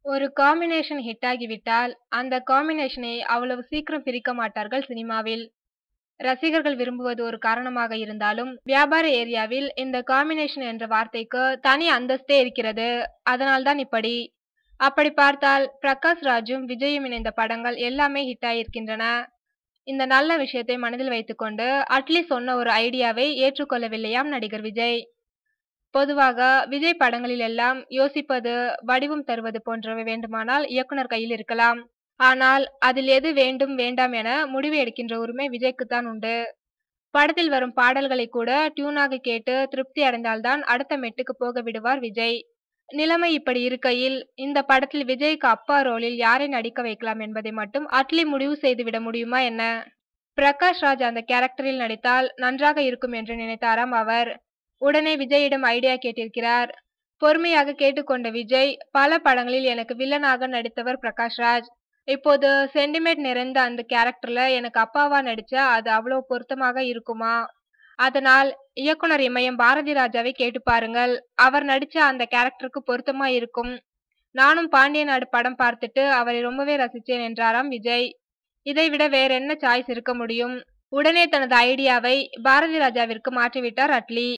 ஒரு combination hit ஆகிவிட்டால் அந்த காம்பினேஷனை அவ்வளவு சீக்கிரம் பிரிக்க மாட்டார்கள் சினிமாவில். ரசிகர்கள் விரும்புவது ஒரு காரணமாக இருந்தாலும் வியாபார ஏரியாவில் இந்த காம்பினேஷன் என்ற வார்த்தைக்கு தனி அந்தஸ்தே இருக்கிறது. அதனால்தான் இப்படி. அப்படி பார்த்தால் பிரகாஷ் ராஜும் விஜயும் இணைந்த படங்கள் எல்லாமே ஹிட் ஆகியிருக்கின்றன. இந்த நல்ல விஷயத்தை மனதில் வைத்துக்கொண்டு அட்லி சொன்ன ஒரு ஐடியாவை ஏற்றுக்கொள்ளவில்லையாம் நடிகர் விஜய். பொதுவாக விஜய் படங்களில் எல்லாம் யோசிப்பது, வடிவம் தருவது போன்றவை வேண்டுமானால் இயக்குனர் கையில் இருக்கலாம். ஆனால் அதில் எது வேண்டும் வேண்டாம் என முடிவு எடுக்கின்ற உரிமை விஜய்க்குத்தான் உண்டு. படத்தில் வரும் பாடல்களை கூட டியூனாக கேட்டு திருப்தி அடைந்தால்தான் அடுத்த மெட்டுக்கு போக விடுவார் விஜய். நிலைமை இப்படி இருக்கையில் இந்த படத்தில் விஜய்க்கு அப்பா ரோலில் யாரை நடிக்க வைக்கலாம் என்பதை மட்டும் அட்லி முடிவு செய்துவிட முடியுமா என்ன? பிரகாஷ் ராஜ் அந்த கேரக்டரில் நடித்தால் நன்றாக இருக்கும் என்று நினைத்தாராம் அவர். உடனே விஜயிடம் ஐடியா கேட்டிருக்கிறார். பொறுமையாக கேட்டுக்கொண்ட விஜய், பல படங்களில் எனக்கு வில்லனாக நடித்தவர் பிரகாஷ் ராஜ். இப்போது சென்டிமெண்ட் நிறைந்த அந்த கேரக்டர்ல எனக்கு அப்பாவா நடிச்சா அது அவ்வளவு பொருத்தமாக இருக்குமா? அதனால் இயக்குனர் இமயம் பாரதி ராஜாவை கேட்டு பாருங்கள். அவர் நடிச்ச அந்த கேரக்டருக்கு பொருத்தமா இருக்கும். நானும் பாண்டிய நாடு படம் பார்த்துட்டு அவரை ரொம்பவே ரசிச்சேன் என்றாராம் விஜய். இதைவிட வேற என்ன சாய்ஸ் இருக்க முடியும்? உடனே தனது ஐடியாவை பாரதி ராஜாவிற்கு மாற்றிவிட்டார் அட்லி.